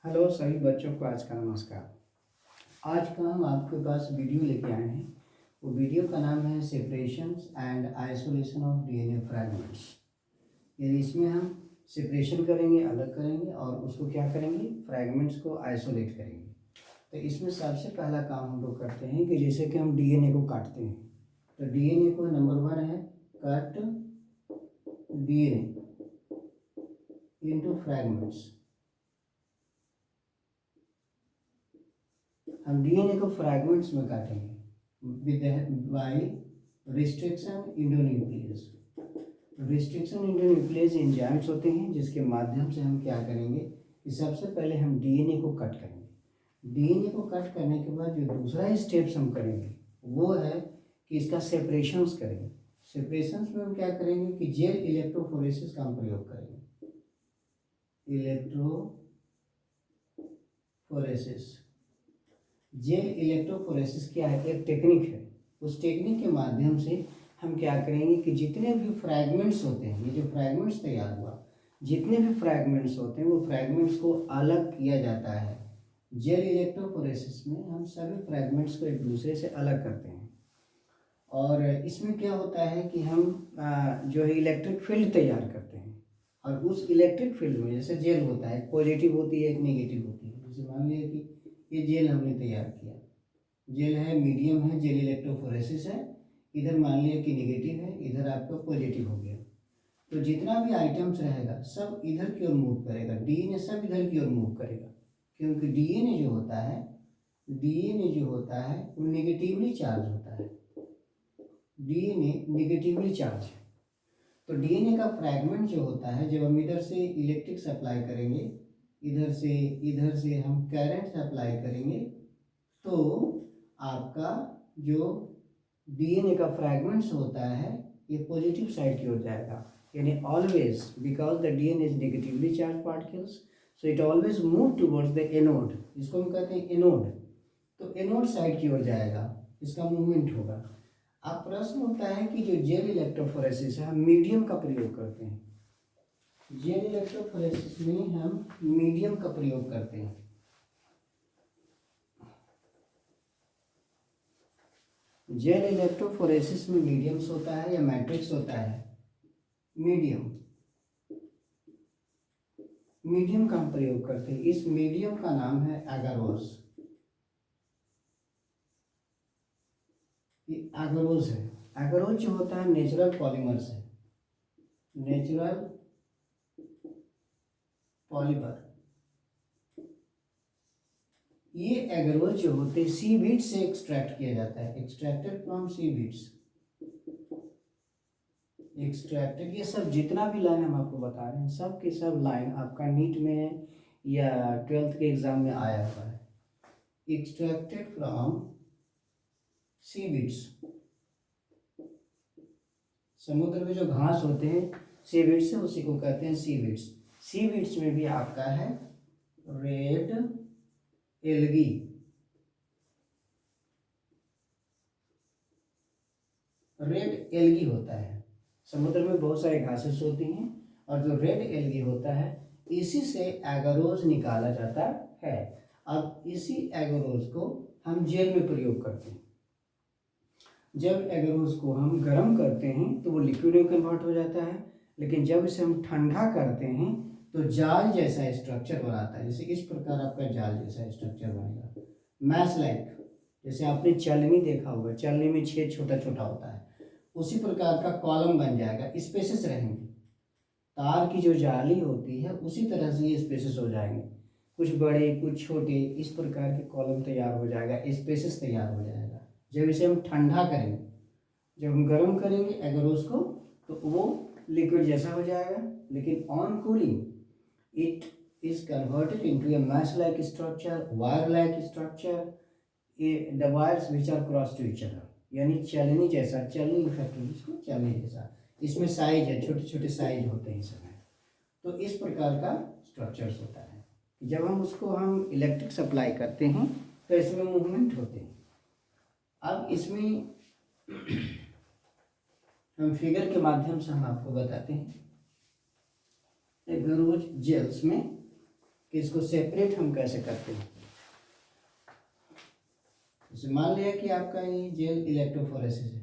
Hello सभी बच्चों को आज का नमस्कार। आज का हम आपके पास वीडियो लेके आए हैं। वो वीडियो का नाम है separations and isolation of DNA fragments. यानी इसमें हम सेपरेशन करेंगे, अलग करेंगे और उसको क्या करेंगे, फ्रैगमेंट्स को आइसोलेट करेंगे। तो इसमें सबसे पहला काम हम लोग करते हैं कि जैसे कि हम डीएनए को काटते हैं, तो डीएनए को नंबर 1 है कट डीएनए इनटू फ्रैगमेंट्स। हम डीएनए को फ्रैगमेंट्स में काटेंगे with by restriction endonuclease. Restriction endonuclease enzymes होते हैं जिसके माध्यम से हम क्या करेंगे कि सबसे पहले हम डीएनए को कट करेंगे। डीएनए को कट करने के बाद जो दूसरा स्टेप्स हम करेंगे वो है कि इसका सेपरेशंस करेंगे। सेपरेशंस में हम क्या करेंगे कि जेल इलेक्ट्रोफोरेसिस का हम प्रयोग करेंगे। इलेक्ट्रोफोरेसिस, जेल इलेक्ट्रोफोरेसिस क्या है, एक टेक्निक है। उस टेक्निक के माध्यम से हम क्या करेंगे कि जितने भी फ्रैगमेंट्स होते हैं, ये जो फ्रैगमेंट्स तैयार हुआ, जितने भी फ्रैगमेंट्स होते हैं वो फ्रैगमेंट्स को अलग किया जाता है। जेल इलेक्ट्रोफोरेसिस में हम सभी फ्रैगमेंट्स को एक दूसरे से अलग करते हैं। और इसमें क्या होता है कि हम जो है इलेक्ट्रिक फील्ड तैयार करते हैं। और उस इलेक्ट्रिक फील्ड में जैसे जेल होता है, पॉजिटिव होती है, एक नेगेटिव होती है। जैसे मान लिया कि ये जेल हमने तैयार किया, जेल है, मीडियम है, जेल इलेक्ट्रोफोरेसिस है, इधर मान लिया कि नेगेटिव है, इधर आपका पॉजिटिव हो गया। तो जितना भी आइटम्स रहेगा सब इधर की ओर मूव करेगा, डीएनए सब इधर की ओर मूव करेगा, क्योंकि डीएनए जो होता है, डीएनए जो होता है वो नेगेटिवली चार्ज होता है। डीएनए नेगेटिवली चार्ज है। तो डीएनए का फ्रैगमेंट जो होता है, जब हम इधर से इलेक्ट्रिक सप्लाई करेंगे, इधर से हम करंट सप्लाई करेंगे, तो आपका जो डीएनए का फ्रैगमेंट्स होता है ये पॉजिटिव साइड की ओर जाएगा। यानी always, because the DNA is negatively charge particles, so it always move towards the anode, जिसको हम कहते हैं एनोड। तो एनोड साइड की ओर जाएगा, इसका मूवमेंट होगा। अब प्रश्न होता है कि जो जेल इलेक्ट्रोफोरेसिस है, हम मीडियम का प्रयोग करते हैं। जेल इलेक्ट्रोफोरेसिस में हम मीडियम का प्रयोग करते हैं। जेल इलेक्ट्रोफोरेसिस में मीडियम्स होता है या मैट्रिक्स होता है, मीडियम। मीडियम का हम प्रयोग करते हैं। इस मीडियम का नाम है एगारोस। ये एगारोस है। एगारोस जो होता है नेचुरल पॉलीमर से, नेचुरल पॉलीमर। ये एगारोस जो होते हैं सी बीड्स से एक्सट्रैक्ट किया जाता है, extracted from seaweeds, extracted. ये सब जितना भी लाइन हम आपको बता रहे हैं सब के सब लाइन आपका नीट में या 12th के एग्जाम में आया हुआ है। Extracted from seaweeds. समुद्र में जो घास होते हैं सी बीड्स से, उसी को कहते हैं सी बीड्स। सी बीड्स में भी आपका है रेड एल्गी। रेड एल्गी होता है। समुद्र में बहुत सारी घासेस होती हैं और जो रेड एल्गी होता है इसी से एगारोस निकाला जाता है। अब इसी एगारोस को हम जेल में प्रयोग करते हैं। जब एगारोस को हम गर्म करते हैं तो वो लिक्विड में कन्वर्ट हो जाता है, लेकिन जब इसे हम ठंडा करते हैं तो जाल जैसा स्ट्रक्चर बनाता है। जैसे इस प्रकार आपका जाल जैसा स्ट्रक्चर बनेगा, मैश लाइक। जैसे आपने चलनी देखा होगा, चलनी में छेद छोटा छोटा होता है, उसी प्रकार का कॉलम बन जाएगा, स्पेसेस रहेंगे। तार की जो जाली होती है उसी तरह से ये स्पेसेस हो जाएंगे, कुछ बड़े कुछ छोटे, इस प्रकार के कॉलम तैयार हो जाएगा, स्पेसेस तैयार हो जाएगा। जब इसे हम ठंडा करेंगे, जब हम गर्म करेंगे एगारोस को, तो वो लिक्विड जैसा हो जाएगा, लेकिन on cooling it is converted into a mesh like structure, wire like structure, the wires which are cross to each other. यानी चलनी जैसा, चलनी इफेक्ट इसको चलनी जैसा, इसमें साइज है, छोटे छोटे साइज होते हैं इसमें। तो इस प्रकार का स्ट्रक्चर्स होता है। जब हम उसको हम इलेक्ट्रिक सप्लाई करते हैं तो इसमें मूवमेंट होते हैं। अब इसमें हम फिगर के माध्यम से हम आपको बताते हैं। एगारोस जेल्स में कि इसको सेपरेट हम कैसे करते हैं। जैसे मान लिया कि आपका ये जेल इलेक्ट्रोफोरेसिस है,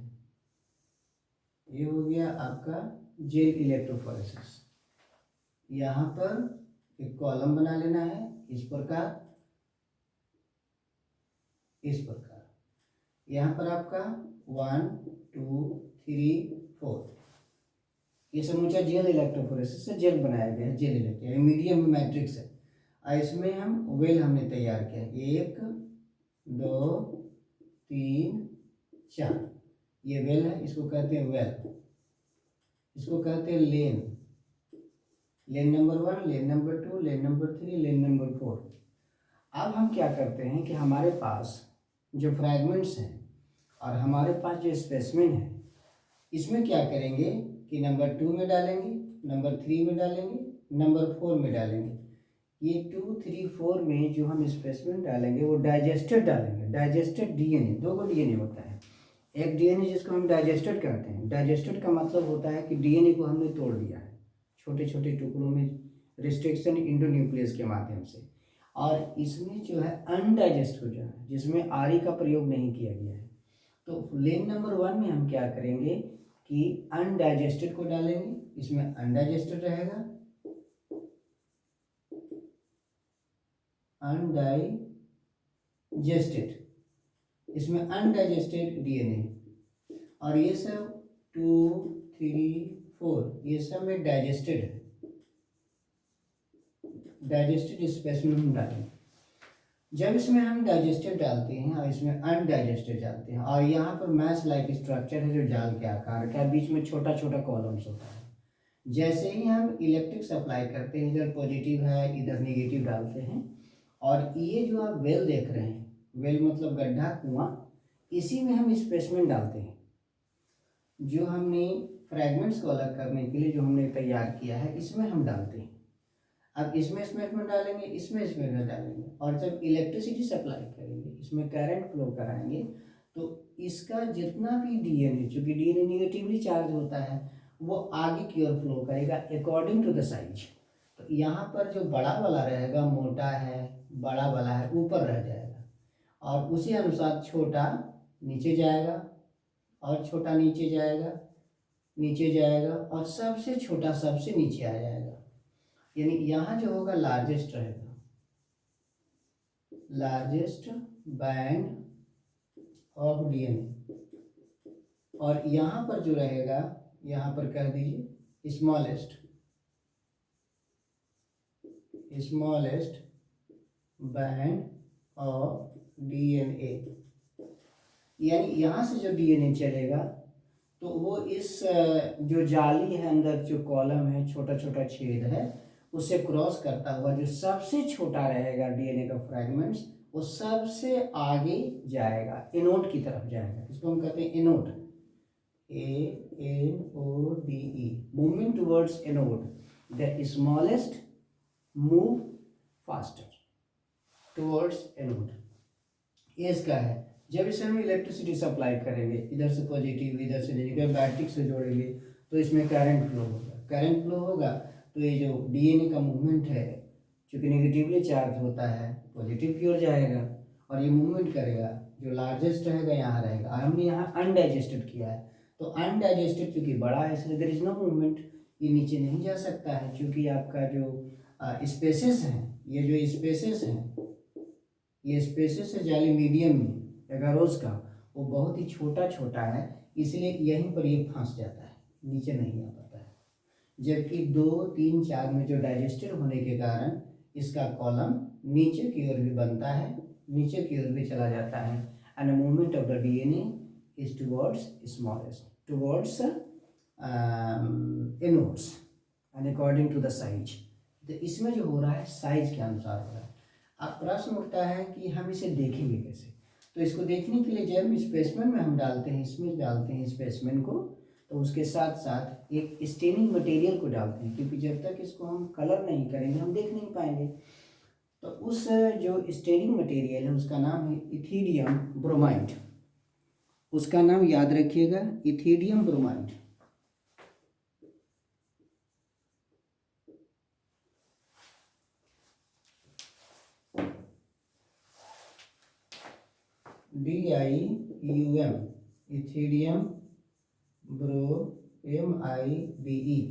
ये हो गया आपका जेल इलेक्ट्रोफोरेसिस। यहाँ पर एक कॉलम बना लेना है इस प्रकार, इस प्रकार। यहाँ पर आपका 1 2 3 4 ये समूचा जेल इलेक्ट्रोफोरेसिस से जेल बनाया गया है, जेल इलेक्ट्रो मीडियम में मैट्रिक्स है। और इसमें हम वेल हमने तैयार किया, 1 2 3 4 ये वेल है, इसको कहते हैं वेल, इसको कहते हैं lane, lane number 1, lane number 2, lane number 3, lane number 4। अब हम क्या करते हैं कि हमारे पास जो फ्रैगमेंट्स हैं और हमारे पास जो स्पेसिमेन है, इसमें क्या करेंगे कि नंबर 2 में डालेंगे, नंबर 3 में डालेंगे, नंबर 4 में डालेंगे। ये 2 3 4 में जो हम स्पेसिमेन डालेंगे वो डाइजेस्टेड डालेंगे। डाइजेस्टेड डीएनए, दो को डीएनए होता है, एक डीएनए जिसको हम डाइजेस्टेड कहते हैं। डाइजेस्टेड का मतलब होता है कि डीएनए को हमने तोड़ दिया है छोटे छोटे टुकड़ों में, रिस्ट्रिक्शन इंडोन्यूक्लियस के माध्यम से। और इसमें जो है अनडाइजेस्ट हो जाए, जिसमें आरई का प्रयोग नहीं किया गया है। तो लेन नंबर 1 में हम क्या करेंगे कि अनडाइजेस्टेड को डालेंगे, इसमें अनडाइजेस्टेड रहेगा, अनडाइजेस्टेड, इसमें अनडाइजेस्टेड डीएनए। और ये सब 2 3 4 ये सब में डाइजेस्टेड है, डाइजेस्टेड स्पेसिमेन हम डालेंगे। जब इसमें हम डाइजेस्टेड डालते हैं और इसमें अनडाइजेस्टेड डालते हैं, और यहाँ पर मैश लाइक स्ट्रक्चर है जो जाल के आकार का, बीच में छोटा छोटा कॉलम्स होता है। जैसे ही हम इलेक्ट्रिक सप्लाई करते हैं, इधर पॉजिटिव है इधर नेगेटिव डालते हैं, और ये जो आप वेल देख रहे हैं, वेल मतलब गड्ढा कुआं, इसी में हम स्पेसिमेन डालते हैं। जो हमने फ्रैगमेंट्स को अलग करने के लिए जो हमने तैयार किया है, इसमें हम डालते हैं। अब इसमें स्पेसिमेन डालेंगे, इसमें स्पेसिमेन डालेंगे, और जब इलेक्ट्रिसिटी सप्लाई करेंगे, इसमें करंट फ्लो कराएंगे, तो इसका जितना भी डीएनए, चूँकि डीएनए निगेटिवली चार्ज होता है, वो आगे की ओर फ्लो करेगा अकॉर्डिंग टू द साइज। तो यहाँ पर जो बड़ा वाला रहेगा, मोटा है, बड़ा वाला है, ऊपर रह जाएगा, और उसी अनुसार छोटा नीचे जाएगा, और छोटा नीचे जाएगा, नीचे जाएगा, और सबसे छोटा सबसे नीचे आ जाएगा। यानी यहाँ जो होगा लार्जेस्ट रहेगा, लार्जेस्ट बैंड ऑफ डीएनए, और यहाँ पर जो रहेगा, यहाँ पर कह दीजिए smallest, smallest band of DNA. यानी यहाँ से जो डीएनए चलेगा तो वो इस जो जाली है, अंदर जो कॉलम है, छोटा छोटा छेद है, उससे क्रॉस करता हुआ जो सबसे छोटा रहेगा डीएनए का फ्रैगमेंट्स, वो सबसे आगे जाएगा, एनोड की तरफ जाएगा। इसको हम कहते हैं anode, ANODE, movement towards anode. The smallest move faster towards anode, ये इसका है। जब इसे हम इलेक्ट्रिसिटी सप्लाई करेंगे, इधर से पॉजिटिव इधर से नेगेटिव, बैटरी से जोड़ेंगे, तो इसमें करंट फ्लो होगा। करंट फ्लो होगा तो ये जो डीएनए का मूवमेंट है, चूँकि नेगेटिवली चार्ज होता है, पॉजिटिव की ओर जाएगा, और ये मूवमेंट करेगा, जो लार्जेस्ट रहेगा यहाँ रहेगा। और हमने यहाँ अनडाइजेस्टेड किया है, तो अनडाइजेस्टेड चूँकि बड़ा है, इसलिए देयर इज नो मूवमेंट, ये नीचे नहीं जा सकता है, चूँकि आपका जो स्पेसेस हैं, ये जो स्पेसेस हैं, ये स्पेसेस है जाली मीडियम में एगारोज का, वो बहुत ही छोटा छोटा है, इसलिए यहीं पर ये फंस जाता है, नीचे नहीं आ पाता है। जबकि 2 3 4 में जो डाइजेस्टेड होने के कारण इसका कॉलम नीचे की ओर भी बनता है, नीचे की ओर भी चला जाता है, and movement of the DNA is towards smallest, towards inwards and according to the size. तो इसमें जो हो रहा है साइज के अनुसार हो रहा है। अब प्रश्न उठता है कि हम इसे देखेंगे कैसे। तो इसको देखने के लिए जब स्पेसिमेन में हम डालते हैं, इसमें डालते हैं स्पेसिमेन को, तो उसके साथ साथ एक स्टेनिंग मटेरियल को डालते हैं, क्योंकि जब तक इसको हम कलर नहीं करेंगे हम देख नहीं पाएंगे। तो उस जो स्टेनिंग मटेरियल है उसका नाम है इथिडियम ब्रोमाइड, उसका नाम याद रखिएगा, ethidium bromide. DIUM, ethidium MIBE,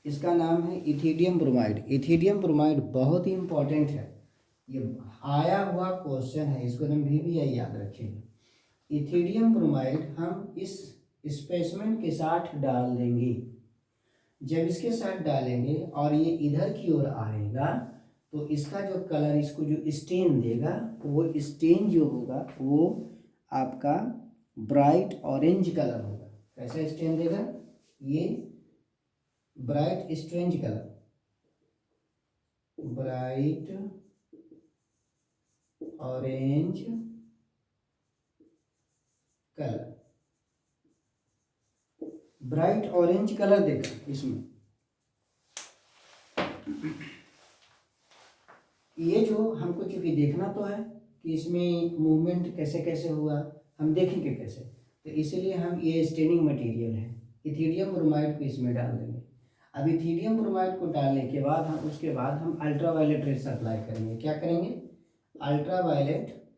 इसका नाम है इथीडियम ब्रोमाइड। इथीडियम ब्रोमाइड बहुत ही इंपॉर्टेंट है, ये आया हुआ क्वेश्चन है, इसको हम भी याद रखेंगे। इथीडियम ब्रोमाइड हम इस स्पेसिमेन के साथ डाल देंगे। जब इसके साथ डालेंगे और ये इधर की ओर आएगा तो इसका जो कलर, इसको जो स्टेन देगा, वो स्टेन जो होगा वो आपका ब्राइट ऑरेंज कलर होगा। कैसा स्टेन देगा? ये bright strange colour, bright orange colour, bright orange colour देगा इसमें। ये जो हमको चूंकि देखना तो है कि इसमें मूवमेंट कैसे कैसे हुआ, हम देखेंगे कैसे, तो इसीलिए हम ये स्टेनिंग मटेरियल है इथीडियम ब्रोमाइड को इसमें डाल देंगे। अब इथीडियम ब्रोमाइड को डालने के बाद हम उसके बाद हम अल्ट्रावायलेट रेज अप्लाई करेंगे। क्या करेंगे? अल्ट्रावायलेट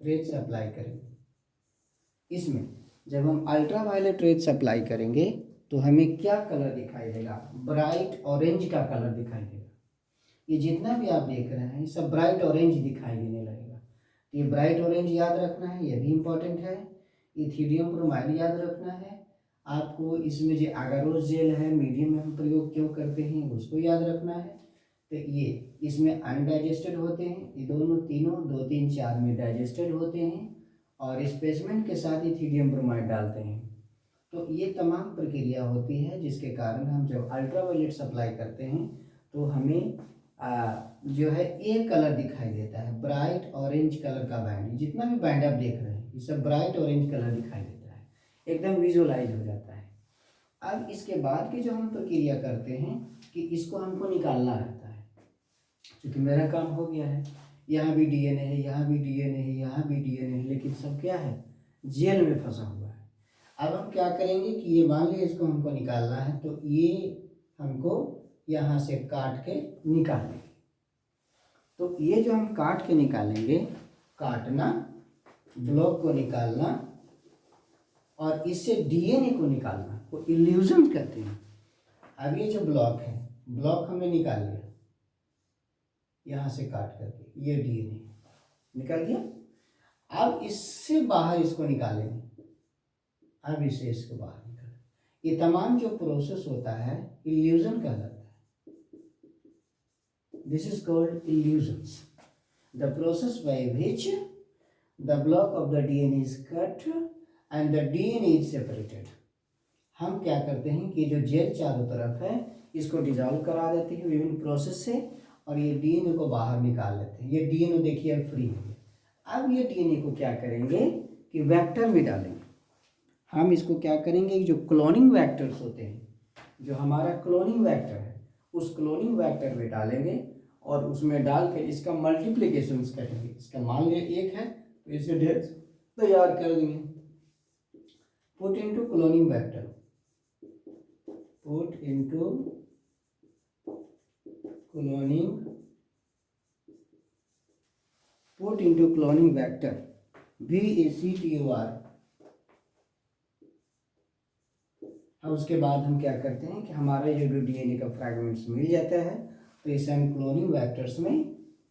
रेज अप्लाई करेंगे। इसमें जब हम अल्ट्रावायलेट रेज अप्लाई करेंगे तो हमें क्या कलर दिखाई देगा? ब्राइट ऑरेंज का कलर दिखाई देगा। ये जितना भी आप देख रहे हैं ये सब ब्राइट ऑरेंज दिखाई देने लगेगा। ये ब्राइट ऑरेंज याद रखना है, ये भी इम्पोर्टेंट है। इथीडियम ब्रोमाइड याद रखना है आपको। इसमें जो अगारोस जेल है, मीडियम में हम प्रयोग क्यों करते हैं उसको याद रखना है। तो ये इसमें अनडाइजेस्टेड होते हैं, ये दोनों तीनों 2, 3, 4 में डाइजेस्टेड होते हैं और स्पेसिमेन के साथ इथीडियम ब्रोमाइड डालते हैं। तो ये तमाम प्रक्रिया होती है जिसके कारण हम जब अल्ट्रावायलेट सप्लाई करते हैं तो हमें जो है ये कलर दिखाई देता है, ब्राइट ऑरेंज कलर का बैंड। जितना भी बैंड आप देख रहे हैं ये सब ब्राइट ऑरेंज कलर दिखाई देता है, एकदम विजुअलाइज हो जाता है। अब इसके बाद की जो हम प्रक्रिया करते हैं कि इसको हमको निकालना रहता है। क्योंकि मेरा काम हो गया है, यहाँ भी DNA है, यहाँ भी DNA है, यहाँ भी DNA है, लेकिन सब क्या है? जेल में फंसा हुआ है। अब हम क्या करेंगे कि ये मान लीजिए इसको हमको निकालना है तो ये हमको यहाँ से काट के निकालेंगे। तो ये जो हम काट के निकालेंगे, काटना, ब्लॉक को निकालना और इससे DNA को निकालना को इल्यूजन कहते हैं। अब ये जो ब्लॉक है, ब्लॉक हमने निकाल लिया यहाँ से काट करके, ये DNA निकाल दिया। अब इससे बाहर इसको निकालेंगे, अब इसे इसको बाहर निकालें। ये तमाम जो प्रोसेस होता है इल्यूजन कहलाता है। This is called illusions. The process by which the block of the DNA is cut and the DNA is separated. हम क्या करते हैं कि जो जेल चारों तरफ है इसको डिजॉल्व करा देते हैं विभिन्न प्रोसेस से और ये DNA को बाहर निकाल लेते हैं। ये DNA देखिए अब फ्री है। अब ये DNA को क्या करेंगे कि वेक्टर में डालेंगे। हम इसको क्या करेंगे, जो क्लोनिंग वेक्टर्स होते हैं, जो हमारा क्लोनिंग वेक्टर है उस क्लोनिंग वेक्टर में डालेंगे और उसमें डाल के इसका मल्टीप्लिकेशन करेंगे। इसका मान लिया 1 है तो इसे ढेर तैयार कर देंगे। Put into cloning vector, put into cloning, put into cloning vector VACTOR। और उसके बाद हम क्या करते हैं कि हमारा ये जो DNA का फ्रैगमेंट्स मिल जाता है तो इसे हम क्लोनिंग वेक्टर्स में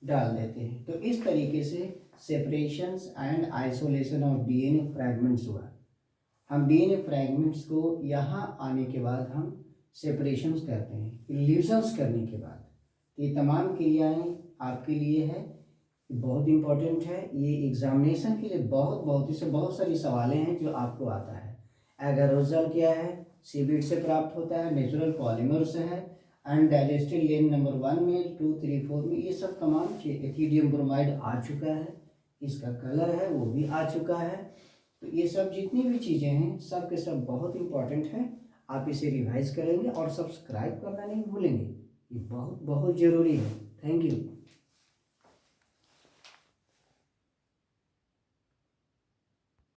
डाल देते हैं। तो इस तरीके से separations and isolation of DNA fragments हुआ। हम DNA फ्रैगमेंट्स को यहाँ आने के बाद हम सेपरेशंस करते हैं, इल्यूशंस करने के बाद। तो ये तमाम क्रियाएँ आपके लिए है, बहुत इंपॉर्टेंट है। ये एग्जामिनेशन के लिए बहुत सारी सवालें हैं जो आपको आता है। एगारोजल क्या है? सीबीड से प्राप्त होता है, नेचुरल पॉलीमर से है, अनडाइजेस्टेड लेन नंबर 1 में, 2, 3, 4 में, ये सब तमाम चीज। इथीडियम ब्रोमाइड आ चुका है, इसका कलर है वो भी आ चुका है। तो ये सब जितनी भी चीज़ें हैं सब के सब बहुत इंपॉर्टेंट है। आप इसे रिवाइज करेंगे और सब्सक्राइब करना नहीं भूलेंगे, ये बहुत ज़रूरी है। Thank you.